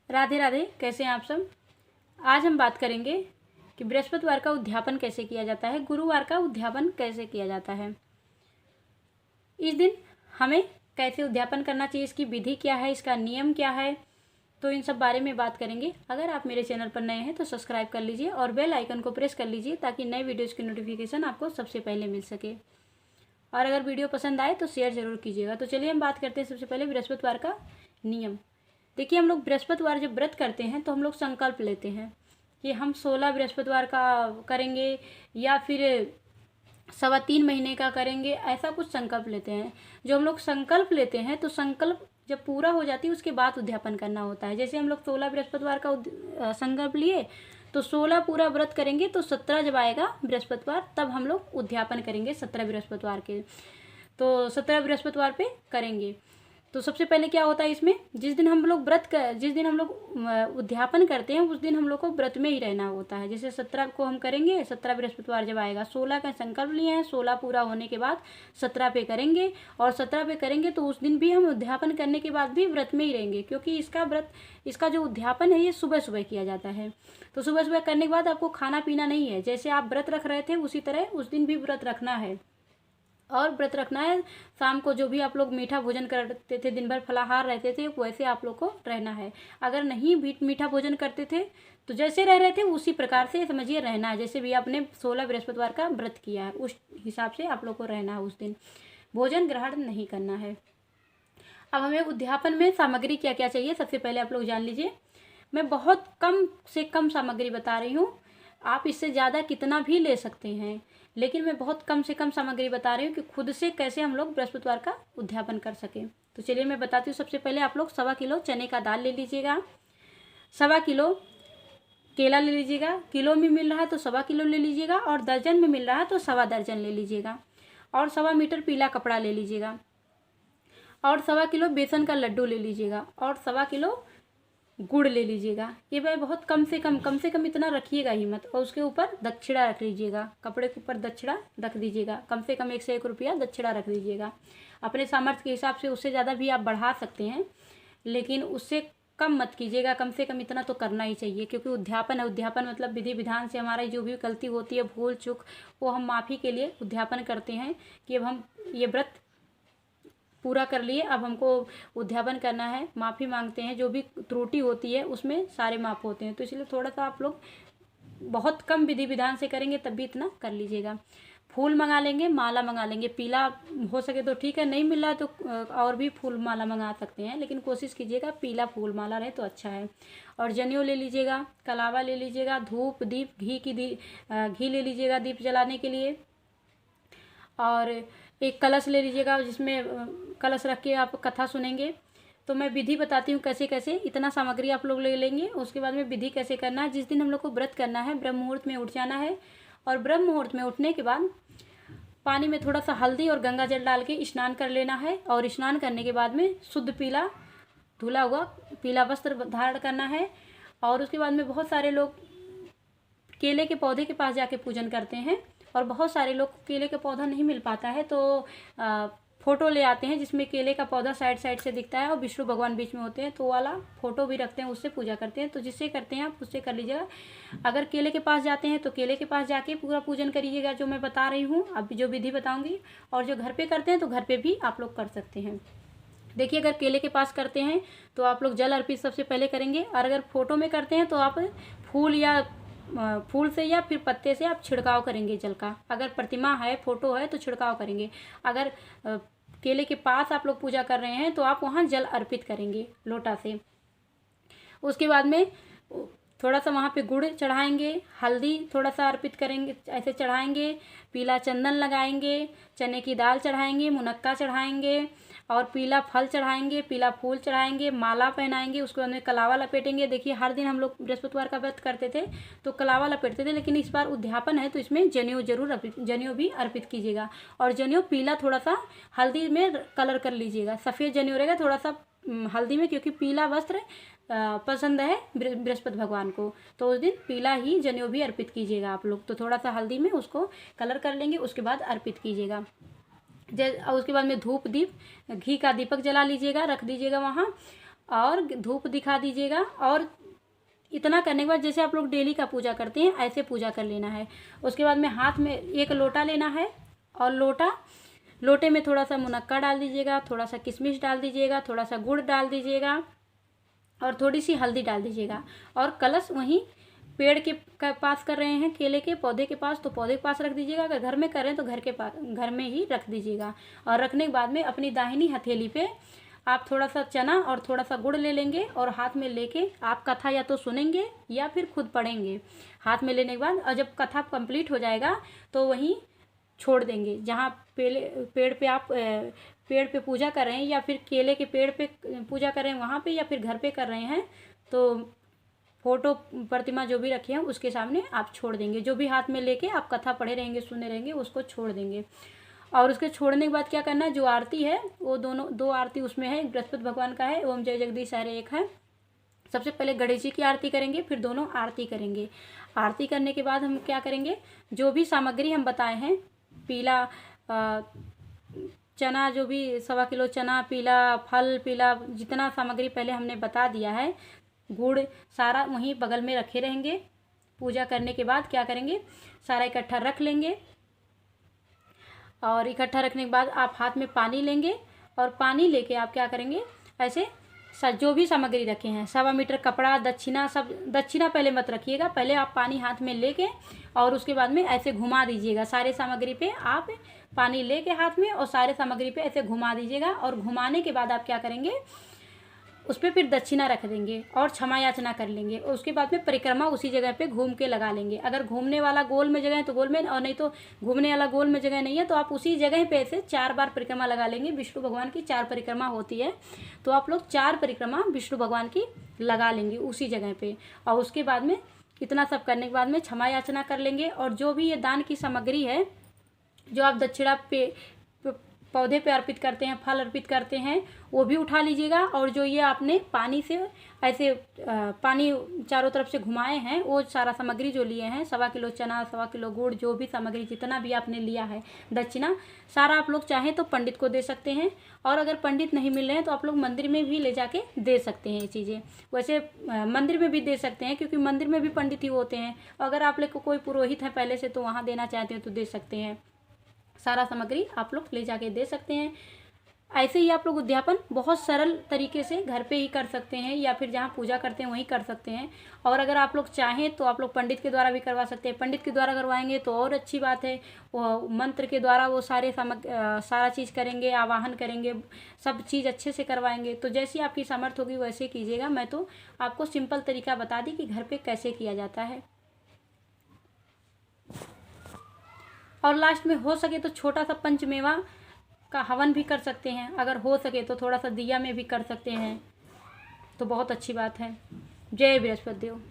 राधे राधे। कैसे हैं आप सब। आज हम बात करेंगे कि बृहस्पतिवार का उद्यापन कैसे किया जाता है, गुरुवार का उद्यापन कैसे किया जाता है। इस दिन हमें कैसे उद्यापन करना चाहिए, इसकी विधि क्या है, इसका नियम क्या है, तो इन सब बारे में बात करेंगे। अगर आप मेरे चैनल पर नए हैं तो सब्सक्राइब कर लीजिए और बेल आइकन को प्रेस कर लीजिए ताकि नए वीडियोज़ की नोटिफिकेशन आपको सबसे पहले मिल सके। और अगर वीडियो पसंद आए तो शेयर ज़रूर कीजिएगा। तो चलिए हम बात करते हैं सबसे पहले बृहस्पतिवार का नियम। देखिए, हम लोग बृहस्पतिवार जब व्रत करते हैं तो हम लोग संकल्प लेते हैं कि हम 16 बृहस्पतिवार का करेंगे या फिर 3.25 महीने का करेंगे, ऐसा कुछ संकल्प लेते हैं। जो हम लोग संकल्प लेते हैं तो संकल्प जब पूरा हो जाती है उसके बाद उद्यापन करना होता है। जैसे हम लोग 16 बृहस्पतिवार का संकल्प लिए तो 16 पूरा व्रत करेंगे, तो 17 जब आएगा बृहस्पतिवार तब हम लोग उद्यापन करेंगे 17 बृहस्पतिवार के। तो 17 बृहस्पतिवार पे करेंगे। तो सबसे पहले क्या होता है इसमें, जिस दिन हम लोग उद्यापन करते हैं उस दिन हम लोग को व्रत में ही रहना होता है। जैसे 17 को हम करेंगे, 17 बृहस्पतिवार जब आएगा, 16 का संकल्प लिए हैं, 16 पूरा होने के बाद 17 पे करेंगे। और 17 पे करेंगे तो उस दिन भी हम उद्यापन करने के बाद भी व्रत में ही रहेंगे, क्योंकि इसका जो उद्यापन है ये सुबह सुबह किया जाता है। तो सुबह सुबह करने के बाद आपको खाना पीना नहीं है। जैसे आप व्रत रख रहे थे उसी तरह उस दिन भी व्रत रखना है। और व्रत रखना है, शाम को जो भी आप लोग मीठा भोजन करते थे, दिन भर फलाहार रहते थे, वैसे आप लोग को रहना है। अगर नहीं भी मीठा भोजन करते थे तो जैसे रह रहे थे उसी प्रकार से समझिए रहना है। जैसे भी आपने 16 बृहस्पतिवार का व्रत किया है उस हिसाब से आप लोग को रहना है। उस दिन भोजन ग्रहण नहीं करना है। अब हमें उद्यापन में सामग्री क्या क्या चाहिए सबसे पहले आप लोग जान लीजिए। मैं बहुत कम से कम सामग्री बता रही हूँ, आप इससे ज़्यादा कितना भी ले सकते हैं, लेकिन मैं बहुत कम से कम सामग्री बता रही हूँ कि खुद से कैसे हम लोग बृहस्पतिवार का उद्यापन कर सकें। तो चलिए मैं बताती हूँ। सबसे पहले आप लोग 1.25 किलो चने का दाल ले लीजिएगा, 1.25 किलो केला ले लीजिएगा, किलो में मिल रहा है तो 1.25 किलो ले लीजिएगा, और दर्जन में मिल रहा है तो 1.25 दर्जन ले लीजिएगा, और 1.25 मीटर पीला कपड़ा ले लीजिएगा, और 1.25 किलो बेसन का लड्डू ले लीजिएगा, और 1.25 किलो गुड़ ले लीजिएगा। ये भाई बहुत कम से कम इतना रखिएगा ही मत। और उसके ऊपर दक्षिणा रख लीजिएगा, कपड़े के ऊपर दक्षिणा रख दीजिएगा। कम से कम 1 से 1 रुपया दक्षिणा रख दीजिएगा। अपने सामर्थ्य के हिसाब से उससे ज़्यादा भी आप बढ़ा सकते हैं, लेकिन उससे कम मत कीजिएगा। कम से कम इतना तो करना ही चाहिए, क्योंकि उद्यापन है। उद्यापन मतलब विधि विधान से हमारा जो भी गलती होती है, भूल चूक, वो हम माफ़ी के लिए उद्यापन करते हैं कि अब हम ये व्रत पूरा कर लिए, अब हमको उद्यापन करना है, माफ़ी मांगते हैं। जो भी त्रुटि होती है उसमें सारे माफ़ होते हैं। तो इसलिए थोड़ा सा आप लोग बहुत कम विधि विधान से करेंगे तब भी इतना कर लीजिएगा। फूल मंगा लेंगे, माला मंगा लेंगे। पीला हो सके तो ठीक है, नहीं मिल रहा है तो और भी फूल माला मंगा सकते हैं, लेकिन कोशिश कीजिएगा पीला फूल माला रहे तो अच्छा है। और जनेऊ ले लीजिएगा, कलावा ले लीजिएगा, धूप दीप घी ले लीजिएगा दीप जलाने के लिए, और एक कलश ले लीजिएगा जिसमें कलश रख के आप कथा सुनेंगे। तो मैं विधि बताती हूँ कैसे कैसे। इतना सामग्री आप लोग ले लेंगे, उसके बाद में विधि कैसे करना है। जिस दिन हम लोग को व्रत करना है, ब्रह्म मुहूर्त में उठ जाना है, और ब्रह्म मुहूर्त में उठने के बाद पानी में थोड़ा सा हल्दी और गंगा जल डाल के स्नान कर लेना है। और स्नान करने के बाद में शुद्ध पीला धुला हुआ पीला वस्त्र धारण करना है। और उसके बाद में बहुत सारे लोग केले के पौधे के पास जाके पूजन करते हैं, और बहुत सारे लोग को केले का पौधा नहीं मिल पाता है तो फ़ोटो ले आते हैं जिसमें केले का पौधा साइड साइड से दिखता है और विष्णु भगवान बीच में होते हैं, तो वाला फ़ोटो भी रखते हैं, उससे पूजा करते हैं। तो जिससे करते हैं आप उससे कर लीजिएगा। अगर केले के पास जाते हैं तो केले के पास जाके पूरा पूजन करिएगा, जो मैं बता रही हूँ, अब जो विधि बताऊँगी। और जो घर पर करते हैं तो घर पर भी आप लोग कर सकते हैं। देखिए, अगर केले के पास करते हैं तो आप लोग जल अर्पित सबसे पहले करेंगे, और अगर फ़ोटो में करते हैं तो आप फूल से या फिर पत्ते से आप छिड़काव करेंगे जल का। अगर प्रतिमा है, फोटो है तो छिड़काव करेंगे। अगर केले के पास आप लोग पूजा कर रहे हैं तो आप वहाँ जल अर्पित करेंगे लोटा से। उसके बाद में थोड़ा सा वहाँ पे गुड़ चढ़ाएंगे, हल्दी थोड़ा सा अर्पित करेंगे, ऐसे चढ़ाएंगे, पीला चंदन लगाएंगे, चने की दाल चढ़ाएंगे, मुनक्का चढ़ाएंगे, और पीला फल चढ़ाएंगे, पीला फूल चढ़ाएंगे, माला पहनाएंगे। उसके बाद में कलावा लपेटेंगे। देखिए, हर दिन हम लोग बृहस्पतिवार का व्रत करते थे तो कलावा लपेटते थे, लेकिन इस बार उद्यापन है तो इसमें जनेऊ भी अर्पित कीजिएगा। और जनेऊ पीला थोड़ा सा हल्दी में कलर कर लीजिएगा। सफ़ेद जनेऊ रहेगा थोड़ा सा हल्दी में, क्योंकि पीला वस्त्र पसंद है बृहस्पति भगवान को, तो उस दिन पीला ही जनेऊ भी अर्पित कीजिएगा आप लोग। तो थोड़ा सा हल्दी में उसको कलर कर लेंगे, उसके बाद अर्पित कीजिएगा। उसके बाद में धूप दीप घी का दीपक जला लीजिएगा, रख दीजिएगा वहाँ। और धूप दिखा दीजिएगा। और इतना करने के बाद जैसे आप लोग डेली का पूजा करते हैं ऐसे पूजा कर लेना है। उसके बाद में हाथ में एक लोटा लेना है और लोटे में थोड़ा सा मुनक्का डाल दीजिएगा, थोड़ा सा किशमिश डाल दीजिएगा, थोड़ा सा गुड़ डाल दीजिएगा और थोड़ी सी हल्दी डाल दीजिएगा। और कलश वहीं पेड़ के पास कर रहे हैं, केले के पौधे के पास, तो पौधे के पास रख दीजिएगा। अगर घर में कर रहे हैं तो घर के पास, घर में ही रख दीजिएगा। और रखने के बाद में अपनी दाहिनी हथेली पे आप थोड़ा सा चना और थोड़ा सा गुड़ ले लेंगे और हाथ में लेके आप कथा या तो सुनेंगे या फिर खुद पढ़ेंगे। हाथ में लेने के बाद और जब कथा कंप्लीट हो जाएगा तो वहीं छोड़ देंगे। जहाँ पेड़ पे आप पेड़ पे पूजा कर रहे हैं या फिर केले के पेड़ पे पूजा कर रहे हैं वहाँ पे या फिर घर पे कर रहे हैं तो फोटो प्रतिमा जो भी रखे हैं उसके सामने आप छोड़ देंगे। जो भी हाथ में लेके आप कथा पढ़े रहेंगे, सुने रहेंगे, उसको छोड़ देंगे। और उसके छोड़ने के बाद क्या करना है, जो आरती है वो दो आरती उसमें है। बृहस्पति भगवान का है, ओम जय जगदीश हरे एक है। सबसे पहले गणेश जी की आरती करेंगे, फिर दोनों आरती करेंगे। आरती करने के बाद हम क्या करेंगे, जो भी सामग्री हम बताए हैं, पीला चना, जो भी 1.25 किलो चना, पीला फल, पीला जितना सामग्री पहले हमने बता दिया है, गुड़, सारा वहीं बगल में रखे रहेंगे। पूजा करने के बाद क्या करेंगे, सारा इकट्ठा रख लेंगे। और इकट्ठा रखने के बाद आप हाथ में पानी लेंगे और पानी लेके आप क्या करेंगे, ऐसे जो भी सामग्री रखे हैं, 1.25 मीटर कपड़ा, दक्षिणा, सब दक्षिणा पहले मत रखिएगा। पहले आप पानी हाथ में लेके और उसके बाद में ऐसे घुमा दीजिएगा। सारे सामग्री पे आप पानी लेके हाथ में और सारे सामग्री पे ऐसे घुमा दीजिएगा। और घुमाने के बाद आप क्या करेंगे, उस पर फिर दक्षिणा रख देंगे और क्षमा याचना कर लेंगे। और उसके बाद में परिक्रमा उसी जगह पे घूम के लगा लेंगे। अगर घूमने वाला गोल में जगह है तो गोल में, और नहीं तो घूमने वाला गोल में जगह नहीं है तो आप उसी जगह पे ऐसे 4 बार परिक्रमा लगा लेंगे। विष्णु भगवान की 4 परिक्रमा होती है, तो आप लोग 4 परिक्रमा विष्णु भगवान की लगा लेंगे उसी जगह पे। और उसके बाद में इतना सब करने के बाद में क्षमा याचना कर लेंगे। और जो भी ये दान की सामग्री है, जो आप दक्षिणा पे पौधे पे अर्पित करते हैं, फल अर्पित करते हैं, वो भी उठा लीजिएगा। और जो ये आपने पानी से ऐसे पानी चारों तरफ से घुमाए हैं, वो सारा सामग्री जो लिए हैं, 1.25 किलो चना, 1.25 किलो गुड़, जो भी सामग्री जितना भी आपने लिया है दक्षिणा, सारा आप लोग चाहें तो पंडित को दे सकते हैं। और अगर पंडित नहीं मिल रहे हैं तो आप लोग मंदिर में भी ले जाके दे सकते हैं ये चीज़ें। वैसे मंदिर में भी दे सकते हैं क्योंकि मंदिर में भी पंडित ही होते हैं। अगर आप लोग को कोई पुरोहित है पहले से तो वहाँ देना चाहते हैं तो दे सकते हैं। सारा सामग्री आप लोग ले जाके दे सकते हैं। ऐसे ही आप लोग उद्यापन बहुत सरल तरीके से घर पे ही कर सकते हैं या फिर जहाँ पूजा करते हैं वहीं कर सकते हैं। और अगर आप लोग चाहें तो आप लोग पंडित के द्वारा भी करवा सकते हैं। पंडित के द्वारा करवाएंगे तो और अच्छी बात है। वो मंत्र के द्वारा वो सारा चीज़ करेंगे, आवाहन करेंगे, सब चीज़ अच्छे से करवाएंगे। तो जैसी आपकी सामर्थ्य होगी वैसे कीजिएगा। मैं तो आपको सिंपल तरीका बता दी कि घर पर कैसे किया जाता है। और लास्ट में हो सके तो छोटा सा पंचमेवा का हवन भी कर सकते हैं। अगर हो सके तो थोड़ा सा दिया में भी कर सकते हैं, तो बहुत अच्छी बात है। जय बृहस्पति देव।